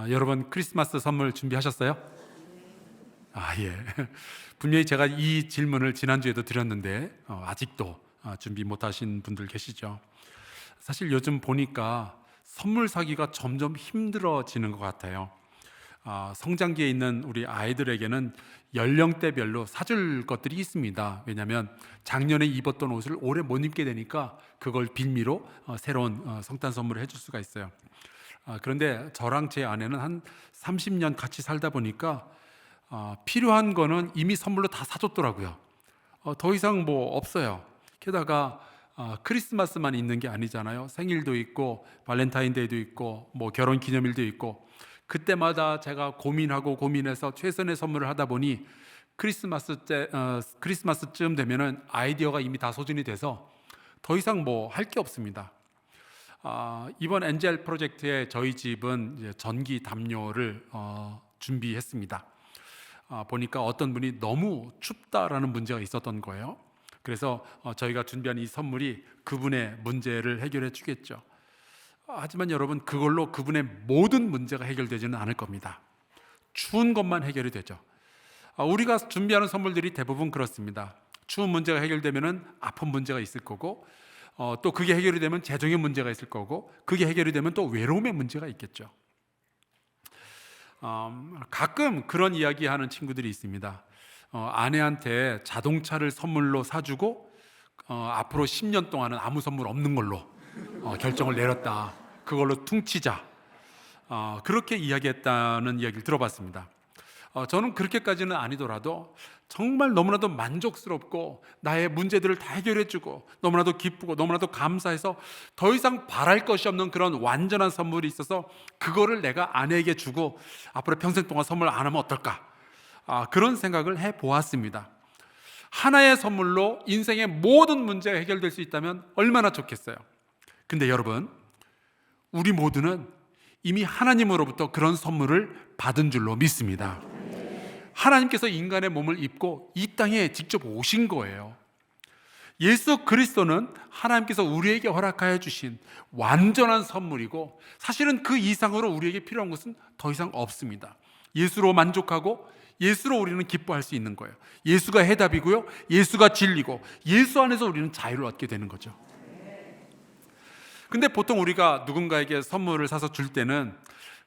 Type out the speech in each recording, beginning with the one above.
여러분 크리스마스 선물 준비하셨어요? 예. 분명히 제가 이 질문을 지난주에도 드렸는데 아직도 준비 못하신 분들 계시죠? 사실 요즘 보니까 선물 사기가 점점 힘들어지는 것 같아요. 성장기에 있는 우리 아이들에게는 연령대별로 사줄 것들이 있습니다. 왜냐하면 작년에 입었던 옷을 올해 못 입게 되니까 그걸 빌미로 새로운 성탄 선물을 해줄 수가 있어요. 그런데 저랑 제 아내는 한 30년 같이 살다 보니까 필요한 거는 이미 선물로 다 사줬더라고요. 더 이상 뭐 없어요. 게다가 크리스마스만 있는 게 아니잖아요. 생일도 있고 발렌타인데이도 있고 뭐 결혼 기념일도 있고, 그때마다 제가 고민해서 최선의 선물을 하다 보니 크리스마스쯤 되면은 아이디어가 이미 다 소진이 돼서 더 이상 뭐 할 게 없습니다. 이번 엔젤 프로젝트에 저희 집은 이제 전기 담요를 준비했습니다. 보니까 어떤 분이 너무 춥다라는 문제가 있었던 거예요. 그래서 저희가 준비한 이 선물이 그분의 문제를 해결해 주겠죠. 하지만 여러분, 그걸로 그분의 모든 문제가 해결되지는 않을 겁니다. 추운 것만 해결이 되죠. 우리가 준비하는 선물들이 대부분 그렇습니다. 추운 문제가 해결되면 아픈 문제가 있을 거고, 또 그게 해결이 되면 재정의 문제가 있을 거고, 그게 해결이 되면 또 외로움의 문제가 있겠죠. 가끔 그런 이야기하는 친구들이 있습니다. 아내한테 자동차를 선물로 사주고 앞으로 10년 동안은 아무 선물 없는 걸로 결정을 내렸다. 그걸로 퉁치자. 그렇게 이야기했다는 이야기를 들어봤습니다. 저는 그렇게까지는 아니더라도 정말 너무나도 만족스럽고 나의 문제들을 다 해결해주고 너무나도 기쁘고 너무나도 감사해서 더 이상 바랄 것이 없는 그런 완전한 선물이 있어서 그거를 내가 아내에게 주고 앞으로 평생 동안 선물 안 하면 어떨까? 그런 생각을 해보았습니다. 하나의 선물로 인생의 모든 문제가 해결될 수 있다면 얼마나 좋겠어요. 근데 여러분, 우리 모두는 이미 하나님으로부터 그런 선물을 받은 줄로 믿습니다. 하나님께서 인간의 몸을 입고 이 땅에 직접 오신 거예요. 예수 그리스도는 하나님께서 우리에게 허락하여 주신 완전한 선물이고, 사실은 그 이상으로 우리에게 필요한 것은 더 이상 없습니다. 예수로 만족하고 예수로 우리는 기뻐할 수 있는 거예요. 예수가 해답이고요, 예수가 진리고, 예수 안에서 우리는 자유를 얻게 되는 거죠. 근데 보통 우리가 누군가에게 선물을 사서 줄 때는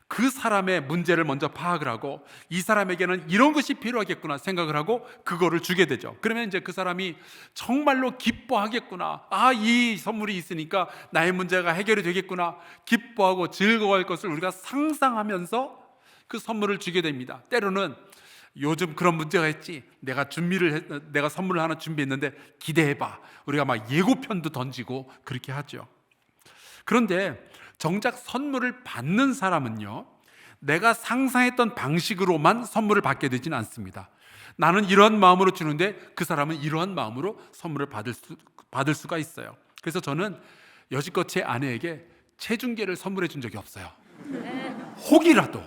그 사람의 문제를 먼저 파악을 하고 이 사람에게는 이런 것이 필요하겠구나 생각을 하고 그거를 주게 되죠. 그러면 이제 그 사람이 정말로 기뻐하겠구나, 이 선물이 있으니까 나의 문제가 해결이 되겠구나, 기뻐하고 즐거워할 것을 우리가 상상하면서 그 선물을 주게 됩니다. 때로는 요즘 그런 문제가 있지, 내가 선물을 하나 준비했는데 기대해봐, 우리가 막 예고편도 던지고 그렇게 하죠. 그런데 정작 선물을 받는 사람은요, 내가 상상했던 방식으로만 선물을 받게 되지는 않습니다. 나는 이러한 마음으로 주는데 그 사람은 이러한 마음으로 선물을 받을 수가 있어요. 그래서 저는 여지껏 제 아내에게 체중계를 선물해 준 적이 없어요. 혹이라도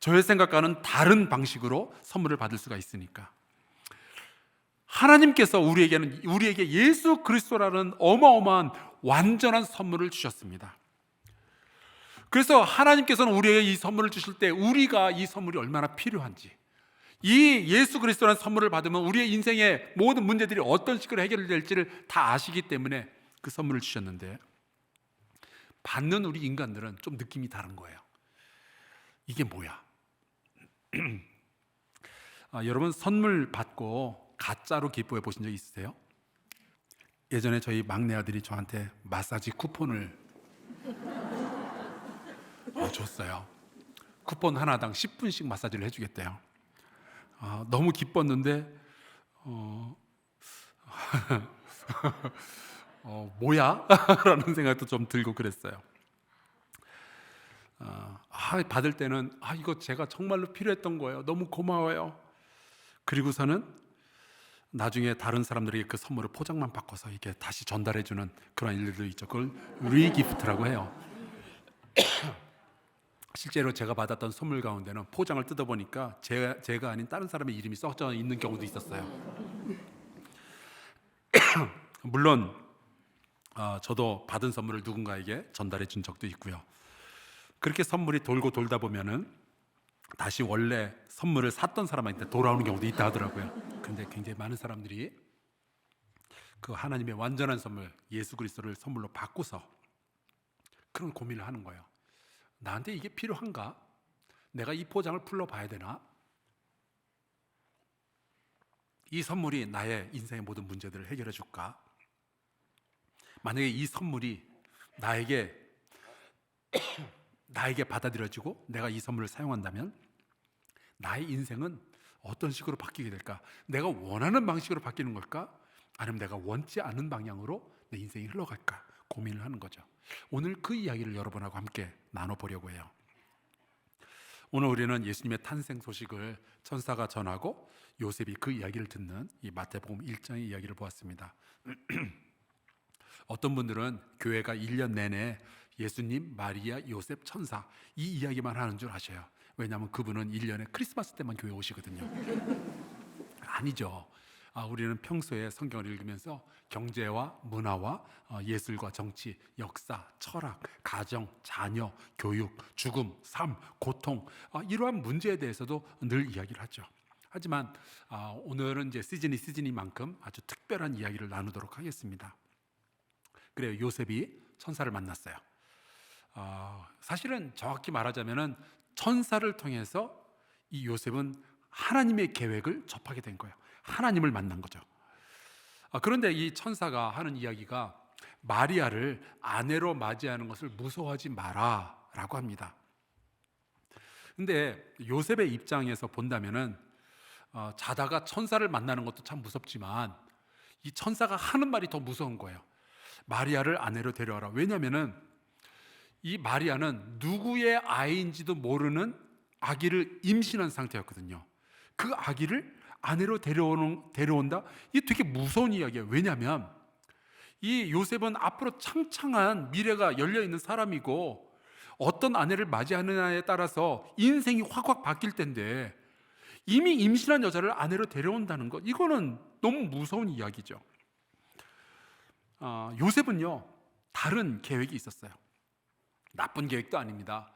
저의 생각과는 다른 방식으로 선물을 받을 수가 있으니까. 하나님께서 우리에게 예수 그리스도라는 어마어마한 완전한 선물을 주셨습니다. 그래서 하나님께서는 우리에게 이 선물을 주실 때 우리가 이 선물이 얼마나 필요한지, 이 예수 그리스도라는 선물을 받으면 우리의 인생의 모든 문제들이 어떤 식으로 해결될지를 다 아시기 때문에 그 선물을 주셨는데, 받는 우리 인간들은 좀 느낌이 다른 거예요. 이게 뭐야? 여러분, 선물 받고 가짜로 기뻐해 보신 적 있으세요? 예전에 저희 막내 아들이 저한테 마사지 쿠폰을 줬어요. 쿠폰 하나당 10분씩 마사지를 해주겠대요. 너무 기뻤는데 뭐야? 라는 생각도 좀 들고 그랬어요. 받을 때는 이거 제가 정말로 필요했던 거예요, 너무 고마워요. 그리고서는 나중에 다른 사람들에게 그 선물을 포장만 바꿔서 이렇게 다시 전달해주는 그런 일들도 있죠. 그걸 리기프트라고 해요. 실제로 제가 받았던 선물 가운데는 포장을 뜯어보니까 제가 아닌 다른 사람의 이름이 써져 있는 경우도 있었어요. 물론 저도 받은 선물을 누군가에게 전달해 준 적도 있고요. 그렇게 선물이 돌고 돌다 보면은 다시 원래 선물을 샀던 사람한테 돌아오는 경우도 있다 하더라고요. 근데 굉장히 많은 사람들이 그 하나님의 완전한 선물, 예수 그리스도를 선물로 받고서 그런 고민을 하는 거예요. 나한테 이게 필요한가? 내가 이 포장을 풀러봐야 되나? 이 선물이 나의 인생의 모든 문제들을 해결해 줄까? 만약에 이 선물이 나에게 받아들여지고 내가 이 선물을 사용한다면 나의 인생은 어떤 식으로 바뀌게 될까? 내가 원하는 방식으로 바뀌는 걸까? 아니면 내가 원치 않은 방향으로 내 인생이 흘러갈까? 고민을 하는 거죠. 오늘 그 이야기를 여러분하고 함께 나눠보려고 해요. 오늘 우리는 예수님의 탄생 소식을 천사가 전하고 요셉이 그 이야기를 듣는 이 마태복음 1장의 이야기를 보았습니다. 어떤 분들은 교회가 1년 내내 예수님, 마리아, 요셉, 천사 이 이야기만 하는 줄 아셔요. 왜냐하면 그분은 1년에 크리스마스 때만 교회 오시거든요. 아니죠. 우리는 평소에 성경을 읽으면서 경제와 문화와 예술과 정치, 역사, 철학, 가정, 자녀, 교육, 죽음, 삶, 고통 이러한 문제에 대해서도 늘 이야기를 하죠. 하지만 오늘은 이제 시즌이만큼 아주 특별한 이야기를 나누도록 하겠습니다. 그래요. 요셉이 천사를 만났어요. 사실은 정확히 말하자면은 천사를 통해서 이 요셉은 하나님의 계획을 접하게 된 거예요. 하나님을 만난 거죠. 그런데 이 천사가 하는 이야기가 마리아를 아내로 맞이하는 것을 무서워하지 마라 라고 합니다. 근데 요셉의 입장에서 본다면은 자다가 천사를 만나는 것도 참 무섭지만 이 천사가 하는 말이 더 무서운 거예요. 마리아를 아내로 데려와라. 왜냐면은 이 마리아는 누구의 아이인지도 모르는 아기를 임신한 상태였거든요. 그 아기를 아내로 데려온다? 이게 되게 무서운 이야기예요. 왜냐하면 이 요셉은 앞으로 창창한 미래가 열려있는 사람이고 어떤 아내를 맞이하느냐에 따라서 인생이 확확 바뀔 텐데 이미 임신한 여자를 아내로 데려온다는 것, 이거는 너무 무서운 이야기죠. 요셉은요 다른 계획이 있었어요. 나쁜 계획도 아닙니다.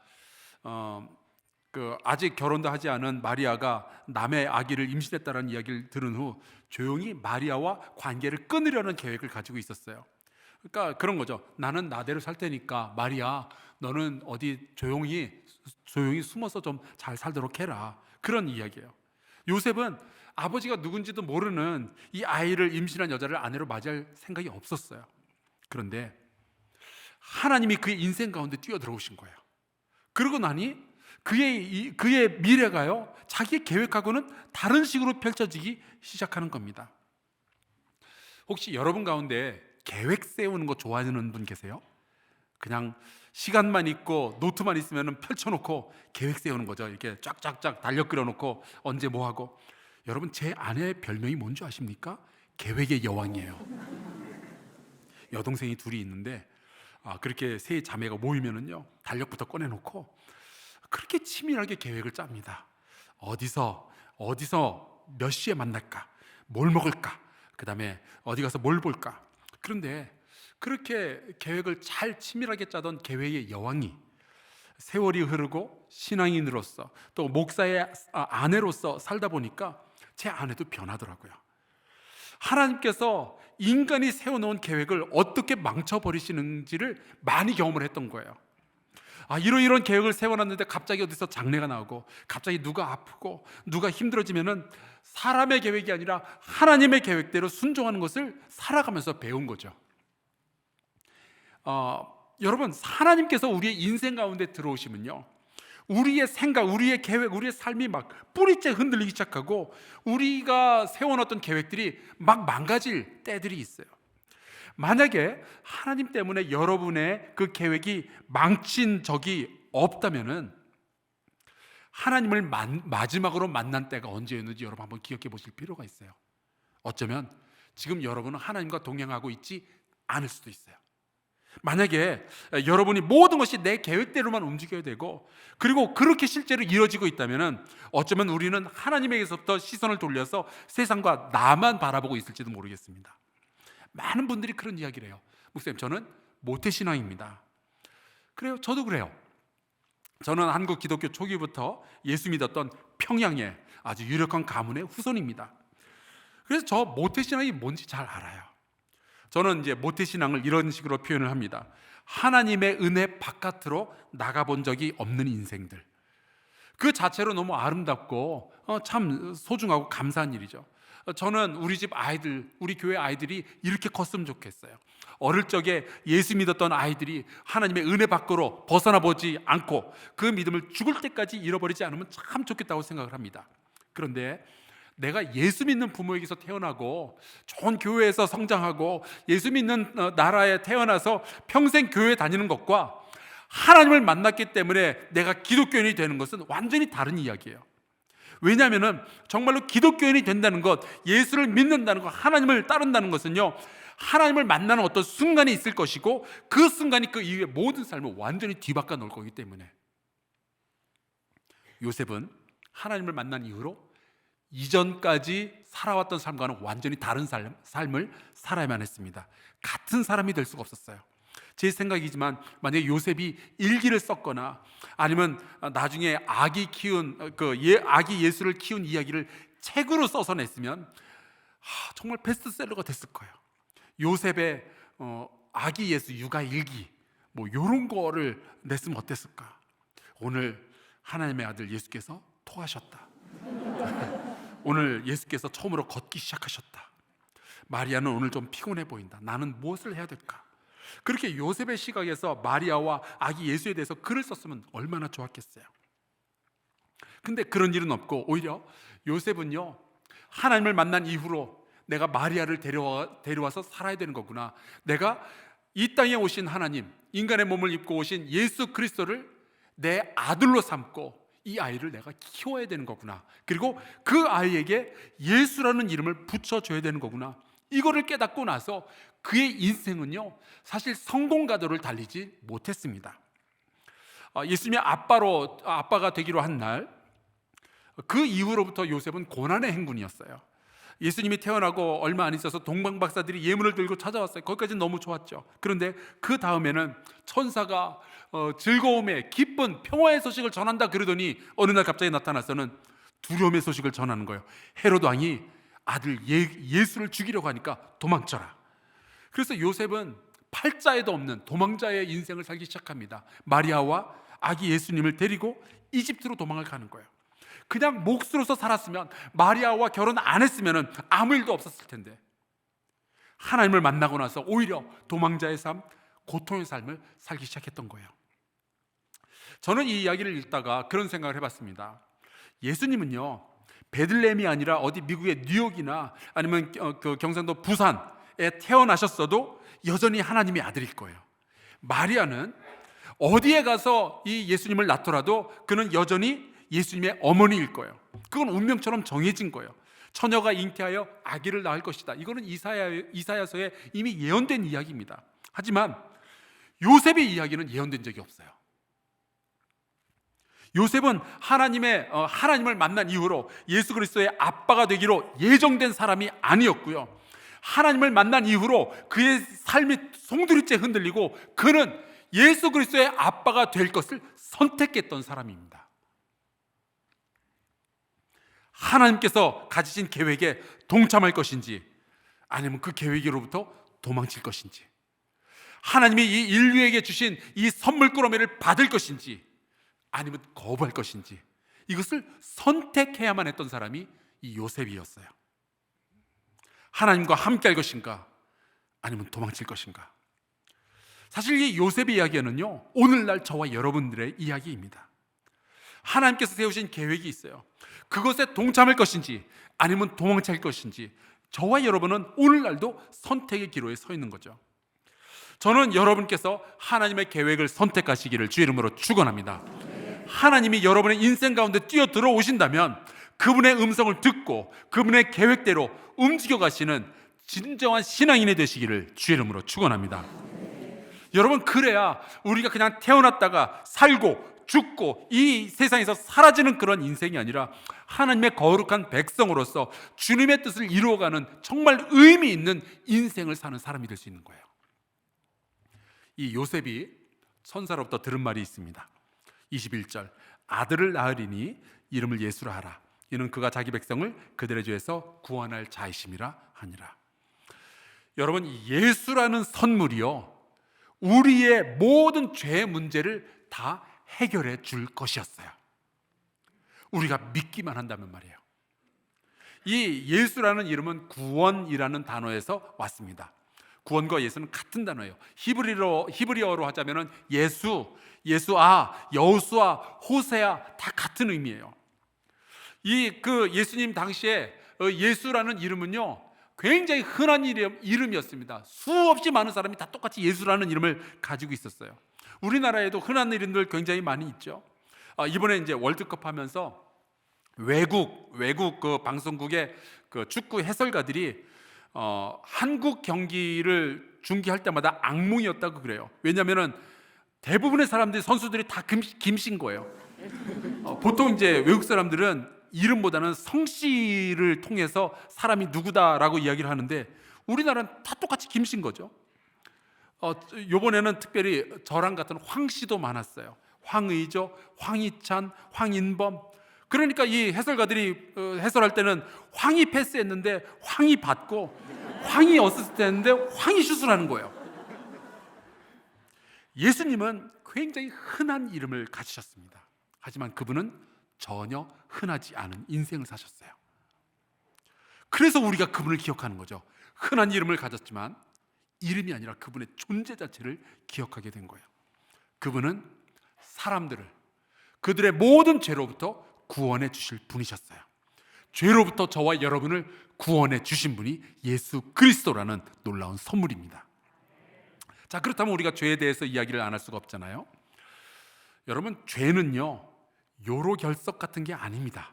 아직 결혼도 하지 않은 마리아가 남의 아기를 임신했다는 이야기를 들은 후 조용히 마리아와 관계를 끊으려는 계획을 가지고 있었어요. 그러니까 그런 거죠. 나는 나대로 살 테니까 마리아 너는 어디 조용히 숨어서 좀 잘 살도록 해라. 그런 이야기예요. 요셉은 아버지가 누군지도 모르는 이 아이를 임신한 여자를 아내로 맞이할 생각이 없었어요. 그런데 하나님이 그의 인생 가운데 뛰어들어오신 거예요. 그러고 나니 그의 미래가요 자기의 계획하고는 다른 식으로 펼쳐지기 시작하는 겁니다. 혹시 여러분 가운데 계획 세우는 거 좋아하는 분 계세요? 그냥 시간만 있고 노트만 있으면 펼쳐놓고 계획 세우는 거죠. 이렇게 쫙쫙쫙 달력 그려놓고 언제 뭐 하고. 여러분 제 아내의 별명이 뭔지 아십니까? 계획의 여왕이에요. 여동생이 둘이 있는데 그렇게 세 자매가 모이면은요 달력부터 꺼내놓고 그렇게 치밀하게 계획을 짭니다. 어디서 몇 시에 만날까, 뭘 먹을까, 그 다음에 어디 가서 뭘 볼까. 그런데 그렇게 계획을 잘 치밀하게 짜던 계획의 여왕이 세월이 흐르고 신앙인으로서 또 목사의 아내로서 살다 보니까 제 아내도 변하더라고요. 하나님께서 인간이 세워놓은 계획을 어떻게 망쳐버리시는지를 많이 경험을 했던 거예요. 이런 계획을 세워놨는데 갑자기 어디서 장례가 나오고 갑자기 누가 아프고 누가 힘들어지면은 사람의 계획이 아니라 하나님의 계획대로 순종하는 것을 살아가면서 배운 거죠. 여러분 하나님께서 우리의 인생 가운데 들어오시면요 우리의 생각, 우리의 계획, 우리의 삶이 막 뿌리째 흔들리기 시작하고 우리가 세워놨던 계획들이 막 망가질 때들이 있어요. 만약에 하나님 때문에 여러분의 그 계획이 망친 적이 없다면은 하나님을 마지막으로 만난 때가 언제였는지 여러분 한번 기억해 보실 필요가 있어요. 어쩌면 지금 여러분은 하나님과 동행하고 있지 않을 수도 있어요. 만약에 여러분이 모든 것이 내 계획대로만 움직여야 되고 그리고 그렇게 실제로 이루어지고 있다면 어쩌면 우리는 하나님에게서부터 시선을 돌려서 세상과 나만 바라보고 있을지도 모르겠습니다. 많은 분들이 그런 이야기를 해요. 목사님 저는 모태신앙입니다. 그래요. 저도 그래요. 저는 한국 기독교 초기부터 예수 믿었던 평양의 아주 유력한 가문의 후손입니다. 그래서 저 모태신앙이 뭔지 잘 알아요. 저는 이제 모태신앙을 이런 식으로 표현을 합니다. 하나님의 은혜 바깥으로 나가본 적이 없는 인생들. 그 자체로 너무 아름답고 참 소중하고 감사한 일이죠. 저는 우리 집 아이들, 우리 교회 아이들이 이렇게 컸으면 좋겠어요. 어릴 적에 예수 믿었던 아이들이 하나님의 은혜 밖으로 벗어나 보지 않고 그 믿음을 죽을 때까지 잃어버리지 않으면 참 좋겠다고 생각을 합니다. 그런데 내가 예수 믿는 부모에게서 태어나고 좋은 교회에서 성장하고 예수 믿는 나라에 태어나서 평생 교회 다니는 것과 하나님을 만났기 때문에 내가 기독교인이 되는 것은 완전히 다른 이야기예요. 왜냐하면 정말로 기독교인이 된다는 것, 예수를 믿는다는 것, 하나님을 따른다는 것은요, 하나님을 만나는 어떤 순간이 있을 것이고 그 순간이 그 이후의 모든 삶을 완전히 뒤바꿔 놓을 거기 때문에 요셉은 하나님을 만난 이후로 이전까지 살아왔던 삶과는 완전히 다른 삶을 살아야만 했습니다. 같은 사람이 될 수가 없었어요. 제 생각이지만 만약에 요셉이 일기를 썼거나 아니면 나중에 아기 예수를 키운 이야기를 책으로 써서 냈으면 정말 베스트셀러가 됐을 거예요. 요셉의 아기 예수 육아 일기 뭐 이런 거를 냈으면 어땠을까? 오늘 하나님의 아들 예수께서 토하셨다. 오늘 예수께서 처음으로 걷기 시작하셨다. 마리아는 오늘 좀 피곤해 보인다. 나는 무엇을 해야 될까? 그렇게 요셉의 시각에서 마리아와 아기 예수에 대해서 글을 썼으면 얼마나 좋았겠어요. 근데 그런 일은 없고 오히려 요셉은요, 하나님을 만난 이후로 내가 마리아를 데려와서 살아야 되는 거구나. 내가 이 땅에 오신 하나님, 인간의 몸을 입고 오신 예수 그리스도를 내 아들로 삼고 이 아이를 내가 키워야 되는 거구나. 그리고 그 아이에게 예수라는 이름을 붙여줘야 되는 거구나. 이거를 깨닫고 나서 그의 인생은요, 사실 성공 가도를 달리지 못했습니다. 예수님의 아빠가 되기로 한 날, 그 이후로부터 요셉은 고난의 행군이었어요. 예수님이 태어나고 얼마 안 있어서 동방박사들이 예물을 들고 찾아왔어요. 거기까지는 너무 좋았죠. 그런데 그 다음에는 천사가 즐거움의 기쁜 평화의 소식을 전한다 그러더니 어느 날 갑자기 나타나서는 두려움의 소식을 전하는 거예요. 헤롯 왕이 아들 예수를 죽이려고 하니까 도망쳐라. 그래서 요셉은 팔자에도 없는 도망자의 인생을 살기 시작합니다. 마리아와 아기 예수님을 데리고 이집트로 도망을 가는 거예요. 그냥 몫으로서 살았으면, 마리아와 결혼 안 했으면 아무 일도 없었을 텐데 하나님을 만나고 나서 오히려 도망자의 삶, 고통의 삶을 살기 시작했던 거예요. 저는 이 이야기를 읽다가 그런 생각을 해봤습니다. 예수님은요, 베들레헴이 아니라 어디 미국의 뉴욕이나 아니면 그 경상도 부산에 태어나셨어도 여전히 하나님의 아들일 거예요. 마리아는 어디에 가서 이 예수님을 낳더라도 그는 여전히 예수님의 어머니일 거예요. 그건 운명처럼 정해진 거예요. 처녀가 잉태하여 아기를 낳을 것이다. 이거는 이사야서에 이미 예언된 이야기입니다. 하지만 요셉의 이야기는 예언된 적이 없어요. 요셉은 하나님을 만난 이후로 예수 그리스도의 아빠가 되기로 예정된 사람이 아니었고요, 하나님을 만난 이후로 그의 삶이 송두리째 흔들리고 그는 예수 그리스도의 아빠가 될 것을 선택했던 사람입니다. 하나님께서 가지신 계획에 동참할 것인지 아니면 그 계획으로부터 도망칠 것인지, 하나님이 이 인류에게 주신 이 선물꾸러미를 받을 것인지 아니면 거부할 것인지, 이것을 선택해야만 했던 사람이 이 요셉이었어요. 하나님과 함께 할 것인가 아니면 도망칠 것인가. 사실 이 요셉의 이야기는요, 오늘날 저와 여러분들의 이야기입니다. 하나님께서 세우신 계획이 있어요. 그것에 동참할 것인지 아니면 도망칠 것인지, 저와 여러분은 오늘날도 선택의 기로에 서 있는 거죠. 저는 여러분께서 하나님의 계획을 선택하시기를 주의 이름으로 축원합니다. 하나님이 여러분의 인생 가운데 뛰어들어 오신다면 그분의 음성을 듣고 그분의 계획대로 움직여 가시는 진정한 신앙인이 되시기를 주의 이름으로 축원합니다. 여러분, 그래야 우리가 그냥 태어났다가 살고 죽고 이 세상에서 사라지는 그런 인생이 아니라 하나님의 거룩한 백성으로서 주님의 뜻을 이루어가는 정말 의미 있는 인생을 사는 사람이 될 수 있는 거예요. 이 요셉이 천사로부터 들은 말이 있습니다. 21절 아들을 낳으리니 이름을 예수라 하라. 이는 그가 자기 백성을 그들의 죄에서 구원할 자이심이라 하니라. 여러분, 예수라는 선물이요, 우리의 모든 죄의 문제를 다 해결해 줄 것이었어요. 우리가 믿기만 한다면 말이에요. 이 예수라는 이름은 구원이라는 단어에서 왔습니다. 구원과 예수는 같은 단어예요. 히브리어로 하자면은 예수, 예수아, 여호수아, 호세아 다 같은 의미예요. 예수님 당시에 예수라는 이름은요, 굉장히 흔한 이름이었습니다. 수없이 많은 사람이 다 똑같이 예수라는 이름을 가지고 있었어요. 우리나라에도 흔한 이름들 굉장히 많이 있죠. 이번에 이제 월드컵 하면서 외국 그 방송국의 그 축구 해설가들이 한국 경기를 중계할 때마다 악몽이었다고 그래요. 왜냐하면은 대부분의 선수들이 다 김씨인 거예요. 보통 이제 외국 사람들은 이름보다는 성씨를 통해서 사람이 누구다라고 이야기를 하는데, 우리나라는 다 똑같이 김씨인 거죠. 이번에는 특별히 저랑 같은 황씨도 많았어요. 황의조, 황희찬, 황인범. 그러니까 이 해설가들이 해설할 때는 황이 패스했는데 황이 받고, 황이 어시스트 했는데 황이 슛을 하는 거예요. 예수님은 굉장히 흔한 이름을 가지셨습니다. 하지만 그분은 전혀 흔하지 않은 인생을 사셨어요. 그래서 우리가 그분을 기억하는 거죠. 흔한 이름을 가졌지만 이름이 아니라 그분의 존재 자체를 기억하게 된 거예요. 그분은 사람들을 그들의 모든 죄로부터 구원해 주실 분이셨어요. 죄로부터 저와 여러분을 구원해 주신 분이 예수 그리스도라는 놀라운 선물입니다. 자, 그렇다면 우리가 죄에 대해서 이야기를 안 할 수가 없잖아요. 여러분, 죄는요, 요로결석 같은 게 아닙니다.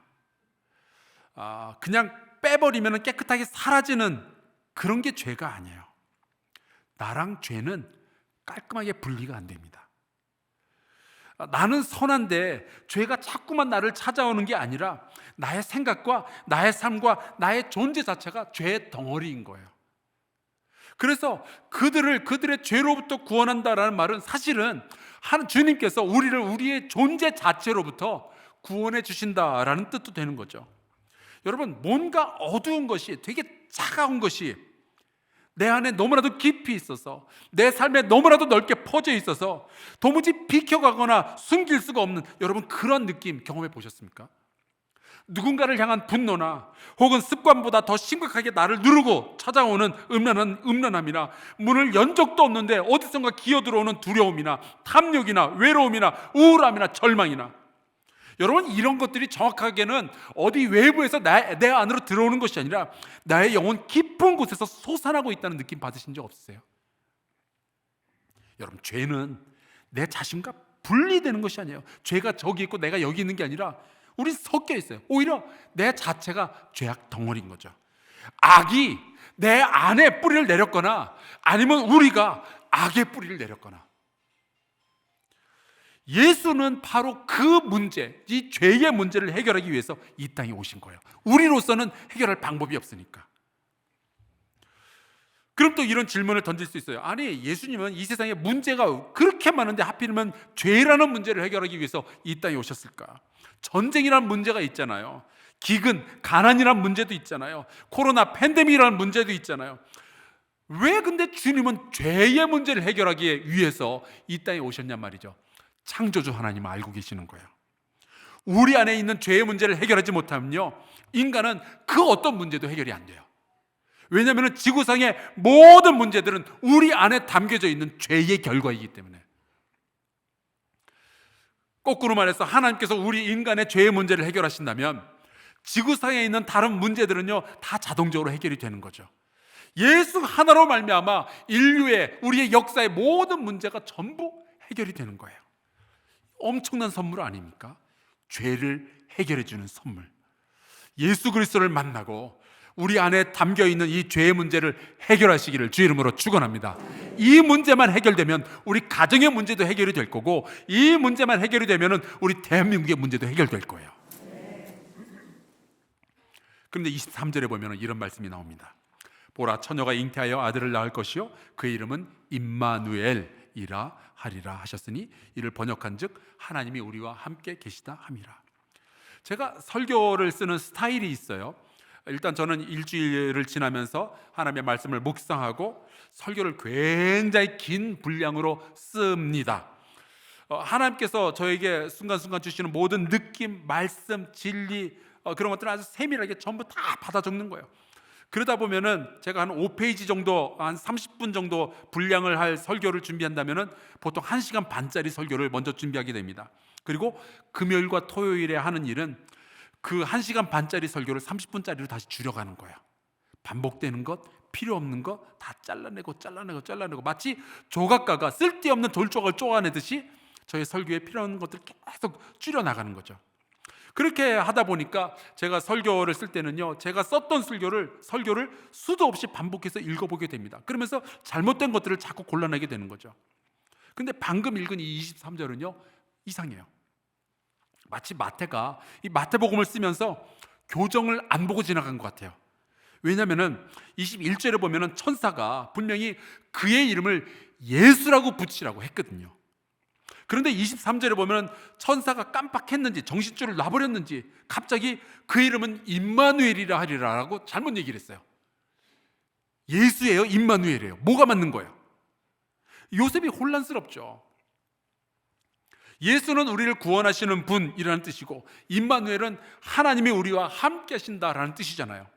그냥 빼버리면 깨끗하게 사라지는 그런 게 죄가 아니에요. 나랑 죄는 깔끔하게 분리가 안 됩니다. 나는 선한데 죄가 자꾸만 나를 찾아오는 게 아니라 나의 생각과 나의 삶과 나의 존재 자체가 죄의 덩어리인 거예요. 그래서 그들의 죄로부터 구원한다라는 말은 사실은 주님께서 우리를 우리의 존재 자체로부터 구원해 주신다라는 뜻도 되는 거죠. 여러분, 뭔가 어두운 것이, 되게 차가운 것이 내 안에 너무나도 깊이 있어서, 내 삶에 너무나도 넓게 퍼져 있어서 도무지 비켜가거나 숨길 수가 없는, 여러분, 그런 느낌 경험해 보셨습니까? 누군가를 향한 분노나 혹은 습관보다 더 심각하게 나를 누르고 찾아오는 음란함이나 문을 연 적도 없는데 어디선가 기어들어오는 두려움이나 탐욕이나 외로움이나 우울함이나 절망이나, 여러분, 이런 것들이 정확하게는 어디 외부에서 내 안으로 들어오는 것이 아니라 나의 영혼 깊은 곳에서 솟아나고 있다는 느낌 받으신 적 없으세요? 여러분, 죄는 내 자신과 분리되는 것이 아니에요. 죄가 저기 있고 내가 여기 있는 게 아니라 우리 섞여 있어요. 오히려 내 자체가 죄악 덩어리인 거죠. 악이 내 안에 뿌리를 내렸거나 아니면 우리가 악의 뿌리를 내렸거나, 예수는 바로 그 문제, 이 죄의 문제를 해결하기 위해서 이 땅에 오신 거예요. 우리로서는 해결할 방법이 없으니까. 그럼 또 이런 질문을 던질 수 있어요. 아니, 예수님은 이 세상에 문제가 그렇게 많은데 하필이면 죄라는 문제를 해결하기 위해서 이 땅에 오셨을까? 전쟁이라는 문제가 있잖아요. 기근, 가난이라는 문제도 있잖아요. 코로나 팬데믹이라는 문제도 있잖아요. 왜 근데 주님은 죄의 문제를 해결하기 위해서 이 땅에 오셨냔 말이죠. 창조주 하나님은 알고 계시는 거예요. 우리 안에 있는 죄의 문제를 해결하지 못하면요, 인간은 그 어떤 문제도 해결이 안 돼요. 왜냐하면 지구상의 모든 문제들은 우리 안에 담겨져 있는 죄의 결과이기 때문에. 거꾸로 말해서 하나님께서 우리 인간의 죄의 문제를 해결하신다면 지구상에 있는 다른 문제들은요, 다 자동적으로 해결이 되는 거죠. 예수 하나로 말미암아 인류의, 우리의 역사의 모든 문제가 전부 해결이 되는 거예요. 엄청난 선물 아닙니까? 죄를 해결해 주는 선물. 예수 그리스도를 만나고 우리 안에 담겨있는 이 죄의 문제를 해결하시기를 주 이름으로 축원합니다. 이 문제만 해결되면 우리 가정의 문제도 해결이 될 거고, 이 문제만 해결이 되면 우리 대한민국의 문제도 해결될 거예요. 그런데 23절에 보면 이런 말씀이 나옵니다. 보라, 처녀가 잉태하여 아들을 낳을 것이요, 그의 이름은 임마누엘, 함께이라 하리라 하셨으니 이를 번역한즉 하나님이 우리와 함께 계시다 함이라. 제가 설교를 쓰는 스타일이 있어요. 일단 저는 일주일을 지나면서 하나님의 말씀을 묵상하고 설교를 굉장히 긴 분량으로 씁니다. 하나님께서 저에게 순간순간 주시는 모든 느낌, 말씀, 진리 그런 것들을 아주 세밀하게 전부 다 받아 적는 거예요. 그러다 보면은 제가 한 5페이지 정도, 한 30분 정도 분량을 할 설교를 준비한다면은 보통 1시간 반짜리 설교를 먼저 준비하게 됩니다. 그리고 금요일과 토요일에 하는 일은 그 1시간 반짜리 설교를 30분짜리로 다시 줄여가는 거예요. 반복되는 것, 필요 없는 것 다 잘라내고 마치 조각가가 쓸데없는 돌조각을 쪼아내듯이 저의 설교에 필요한 것들을 계속 줄여나가는 거죠. 그렇게 하다 보니까 제가 설교를 쓸 때는요, 제가 썼던 설교를 수도 없이 반복해서 읽어보게 됩니다. 그러면서 잘못된 것들을 자꾸 골라내게 되는 거죠. 근데 방금 읽은 이 23절은요 이상해요. 마치 마태가 이 마태복음을 쓰면서 교정을 안 보고 지나간 것 같아요. 왜냐하면 21절에 보면 천사가 분명히 그의 이름을 예수라고 붙이라고 했거든요. 그런데 23절에 보면 천사가 깜빡했는지 정신줄을 놔버렸는지 갑자기 그 이름은 임마누엘이라 하리라라고 잘못 얘기를 했어요. 예수예요? 임마누엘이에요? 뭐가 맞는 거예요? 요셉이 혼란스럽죠. 예수는 우리를 구원하시는 분이라는 뜻이고 임마누엘은 하나님이 우리와 함께 하신다라는 뜻이잖아요.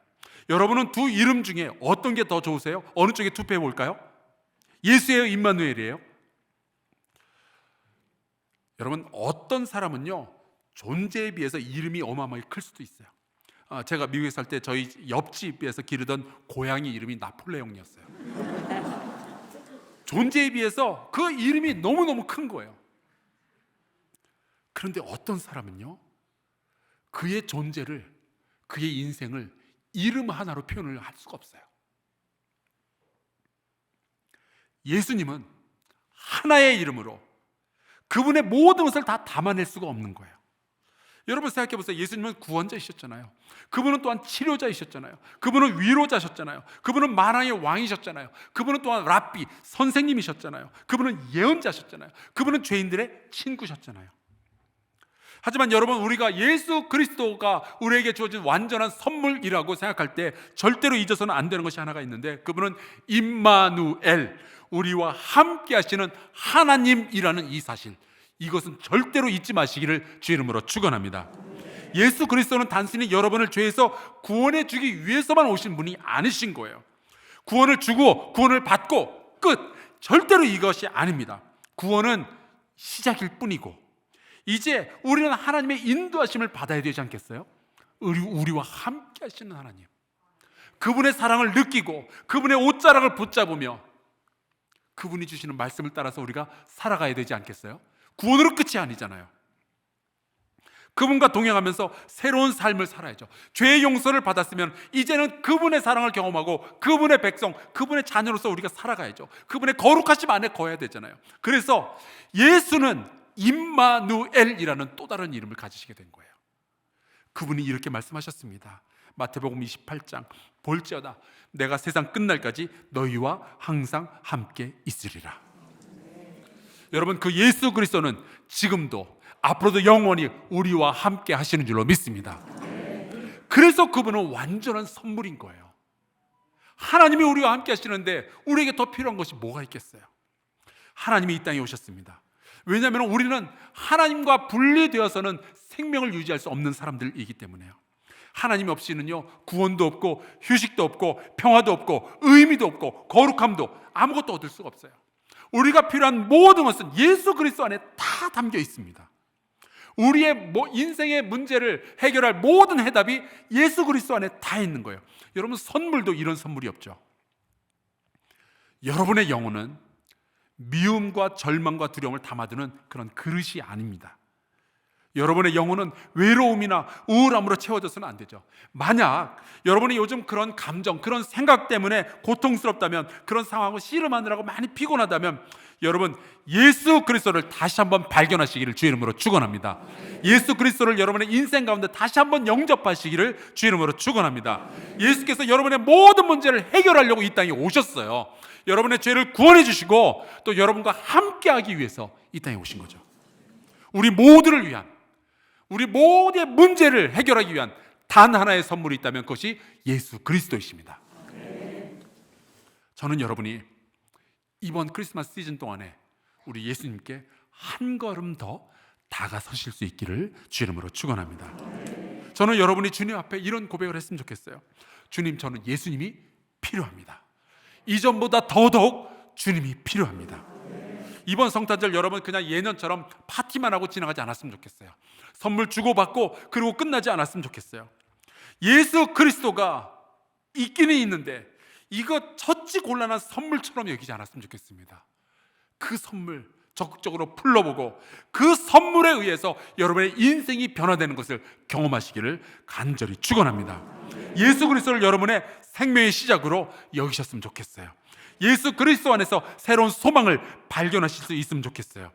여러분은 두 이름 중에 어떤 게 더 좋으세요? 어느 쪽에 투표해 볼까요? 예수예요? 임마누엘이에요? 여러분, 어떤 사람은요 존재에 비해서 이름이 어마어마하게 클 수도 있어요. 제가 미국에 살 때 저희 옆집에서 기르던 고양이 이름이 나폴레옹이었어요. 존재에 비해서 그 이름이 너무너무 큰 거예요. 그런데 어떤 사람은요 그의 존재를, 그의 인생을 이름 하나로 표현을 할 수가 없어요. 예수님은 하나의 이름으로 그분의 모든 것을 다 담아낼 수가 없는 거예요. 여러분 생각해 보세요. 예수님은 구원자이셨잖아요. 그분은 또한 치료자이셨잖아요. 그분은 위로자셨잖아요. 그분은 만왕의 왕이셨잖아요. 그분은 또한 랍비, 선생님이셨잖아요. 그분은 예언자셨잖아요. 그분은 죄인들의 친구셨잖아요. 하지만 여러분, 우리가 예수 그리스도가 우리에게 주어진 완전한 선물이라고 생각할 때 절대로 잊어서는 안 되는 것이 하나가 있는데, 그분은 임마누엘, 우리와 함께 하시는 하나님이라는 이 사실, 이것은 절대로 잊지 마시기를 주 이름으로 축원합니다. 예수 그리스도는 단순히 여러분을 죄에서 구원해 주기 위해서만 오신 분이 아니신 거예요. 구원을 주고 구원을 받고 끝, 절대로 이것이 아닙니다. 구원은 시작일 뿐이고 이제 우리는 하나님의 인도하심을 받아야 되지 않겠어요? 우리와 함께 하시는 하나님, 그분의 사랑을 느끼고 그분의 옷자락을 붙잡으며 그분이 주시는 말씀을 따라서 우리가 살아가야 되지 않겠어요? 구원으로 끝이 아니잖아요. 그분과 동행하면서 새로운 삶을 살아야죠. 죄의 용서를 받았으면 이제는 그분의 사랑을 경험하고 그분의 백성, 그분의 자녀로서 우리가 살아가야죠. 그분의 거룩하심 안에 거해야 되잖아요. 그래서 예수는 임마누엘이라는 또 다른 이름을 가지시게 된 거예요. 그분이 이렇게 말씀하셨습니다. 마태복음 28장, 볼지어다 내가 세상 끝날까지 너희와 항상 함께 있으리라. 여러분, 그 예수 그리스도는 지금도 앞으로도 영원히 우리와 함께 하시는 줄로 믿습니다. 그래서 그분은 완전한 선물인 거예요. 하나님이 우리와 함께 하시는데 우리에게 더 필요한 것이 뭐가 있겠어요? 하나님이 이 땅에 오셨습니다. 왜냐하면 우리는 하나님과 분리되어서는 생명을 유지할 수 없는 사람들이기 때문에요. 하나님 없이는요 구원도 없고 휴식도 없고 평화도 없고 의미도 없고 거룩함도 아무것도 얻을 수가 없어요. 우리가 필요한 모든 것은 예수 그리스도 안에 다 담겨 있습니다. 우리의 인생의 문제를 해결할 모든 해답이 예수 그리스도 안에 다 있는 거예요. 여러분, 선물도 이런 선물이 없죠. 여러분의 영혼은 미움과 절망과 두려움을 담아두는 그런 그릇이 아닙니다. 여러분의 영혼은 외로움이나 우울함으로 채워져서는 안 되죠. 만약 여러분이 요즘 그런 감정, 그런 생각 때문에 고통스럽다면, 그런 상황을 씨름하느라고 많이 피곤하다면, 여러분 예수 그리스도를 다시 한번 발견하시기를 주의 이름으로 축원합니다. 예수 그리스도를 여러분의 인생 가운데 다시 한번 영접하시기를 주의 이름으로 축원합니다. 예수께서 여러분의 모든 문제를 해결하려고 이 땅에 오셨어요. 여러분의 죄를 구원해 주시고 또 여러분과 함께하기 위해서 이 땅에 오신 거죠. 우리 모두를 위한, 우리 모두의 문제를 해결하기 위한 단 하나의 선물이 있다면 그것이 예수 그리스도이십니다. 저는 여러분이 이번 크리스마스 시즌 동안에 우리 예수님께 한 걸음 더 다가서실 수 있기를 주 이름으로 축원합니다. 저는 여러분이 주님 앞에 이런 고백을 했으면 좋겠어요. 주님, 저는 예수님이 필요합니다. 이전보다 더더욱 주님이 필요합니다. 이번 성탄절 여러분 그냥 예년처럼 파티만 하고 지나가지 않았으면 좋겠어요. 선물 주고받고 그리고 끝나지 않았으면 좋겠어요. 예수 그리스도가 있기는 있는데 이거 처치 곤란한 선물처럼 여기지 않았으면 좋겠습니다. 그 선물 적극적으로 풀러보고 그 선물에 의해서 여러분의 인생이 변화되는 것을 경험하시기를 간절히 축원합니다. 예수 그리스도를 여러분의 생명의 시작으로 여기셨으면 좋겠어요. 예수 그리스도 안에서 새로운 소망을 발견하실 수 있으면 좋겠어요.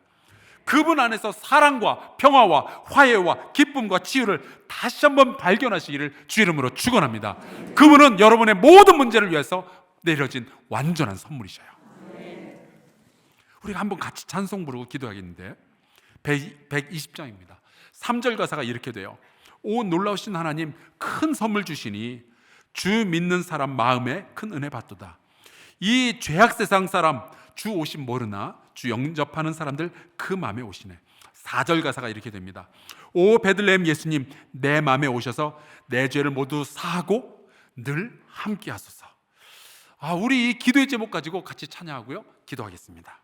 그분 안에서 사랑과 평화와 화해와 기쁨과 치유를 다시 한번 발견하시기를 주 이름으로 축원합니다. 그분은 여러분의 모든 문제를 위해서 내려진 완전한 선물이셔요. 우리가 한번 같이 찬송 부르고 기도하겠는데 120장입니다. 3절 가사가 이렇게 돼요. 오 놀라우신 하나님, 큰 선물 주시니 주 믿는 사람 마음에 큰 은혜 받도다. 이 죄악 세상 사람 주 오심 모르나 주 영접하는 사람들 그 마음에 오시네. 4절 가사가 이렇게 됩니다. 오 베들레헴 예수님, 내 마음에 오셔서 내 죄를 모두 사하고 늘 함께 하소서. 우리 이 기도의 제목 가지고 같이 찬양하고요, 기도하겠습니다.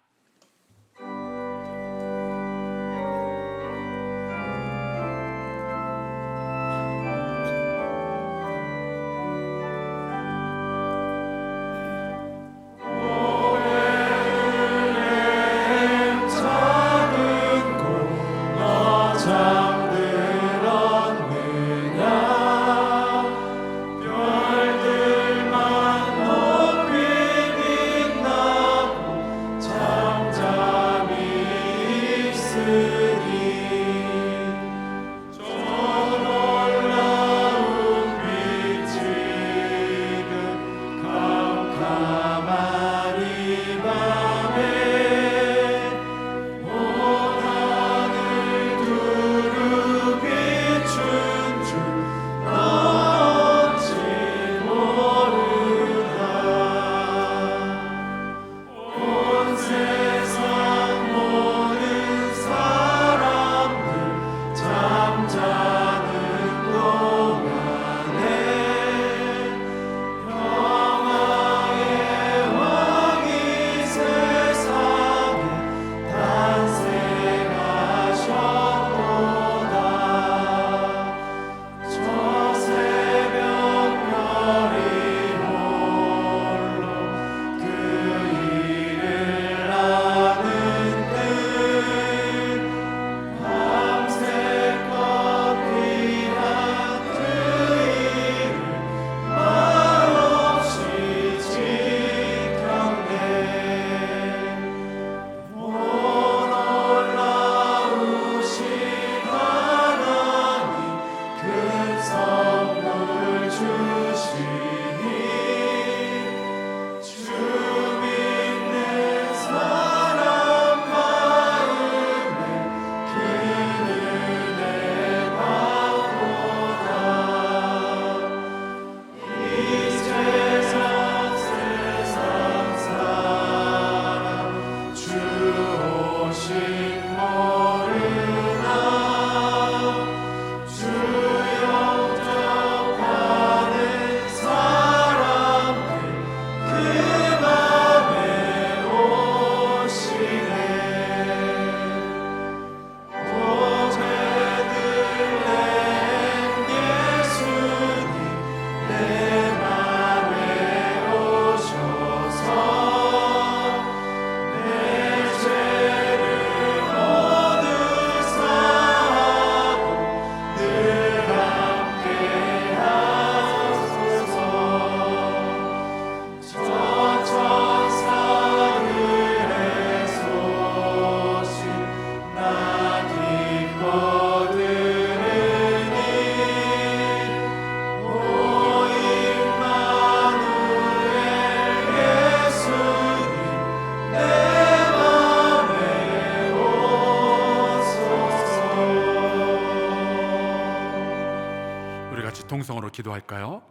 우리 같이 동성으로 기도할까요?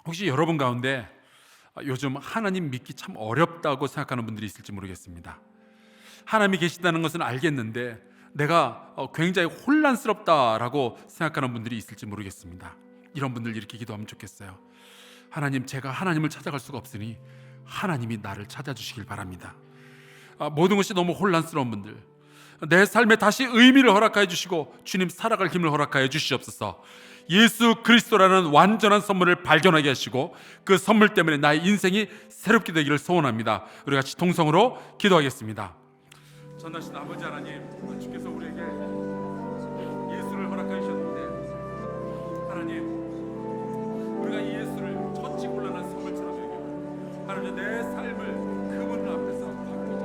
혹시 여러분 가운데 요즘 하나님 믿기 참 어렵다고 생각하는 분들이 있을지 모르겠습니다. 하나님이 계시다는 것은 알겠는데 내가 굉장히 혼란스럽다라고 생각하는 분들이 있을지 모르겠습니다. 이런 분들 이렇게 기도하면 좋겠어요. 하나님, 제가 하나님을 찾아갈 수가 없으니 하나님이 나를 찾아주시길 바랍니다. 모든 것이 너무 혼란스러운 분들, 내 삶에 다시 의미를 허락하여 주시고 주님 살아갈 힘을 허락하여 주시옵소서. 예수 그리스도라는 완전한 선물을 발견하게 하시고 그 선물 때문에 나의 인생이 새롭게 되기를 소원합니다. 우리 같이 동성으로 기도하겠습니다. 전하신 아버지 하나님, 주께서 우리에게 예수를 허락하여 주셨는데 하나님, 우리가 이 예수를 천지곤란한 선물처럼 여기고 하나님 내 삶을 그분 앞에서 바꾸지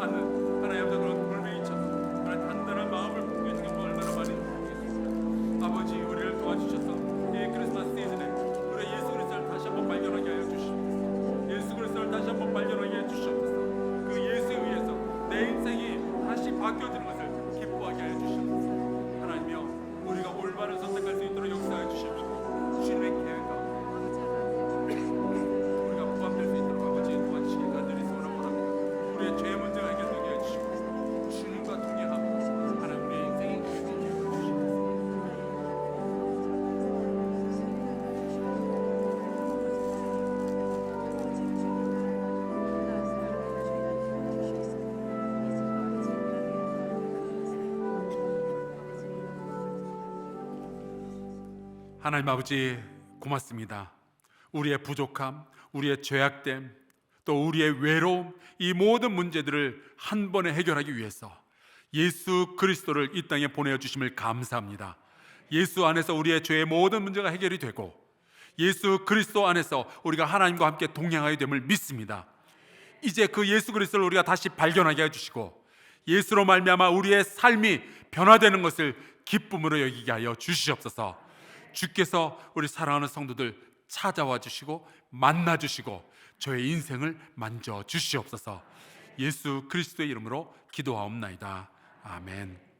않는 하나님 그런 돌멩이처럼 하나님 단단한 마음을 품고 있는 게 얼마나 많이 모르겠습니다. 아버지, 우리를 도와주셔서 이 크리스마스 시즌에 우리 예수 그리스도를 다시 한번 발견하게 하여 주시고 예수 그리스도를 다시 한번 발견하게 해 주시옵소서. 그 예수에 의해서 내 인생이 다시 바뀌어지는 것을 기뻐하게 하여 주시옵소서. 하나님이여, 우리가 올바른 선택할 수 있도록 역사하여 주시옵소서. 주님의 계획 가운데 우리가 부합될 수 있도록 아버지 도와주시길 간절히 소원합니다. 우리의 죄 문제가 해결되게 해주시고 주님과 동행하고 하나님 우리의 인생이 행복하게 해주시옵소서. 하나님 아버지, 고맙습니다. 우리의 부족함, 우리의 죄악됨, 또 우리의 외로움, 이 모든 문제들을 한 번에 해결하기 위해서 예수 그리스도를 이 땅에 보내어 주심을 감사합니다. 예수 안에서 우리의 죄의 모든 문제가 해결이 되고 예수 그리스도 안에서 우리가 하나님과 함께 동행하게 됨을 믿습니다. 이제 그 예수 그리스도를 우리가 다시 발견하게 해주시고 예수로 말미암아 우리의 삶이 변화되는 것을 기쁨으로 여기게 하여 주시옵소서. 주께서 우리 사랑하는 성도들 찾아와 주시고 만나 주시고 저의 인생을 만져 주시옵소서. 예수 그리스도의 이름으로 기도하옵나이다. 아멘.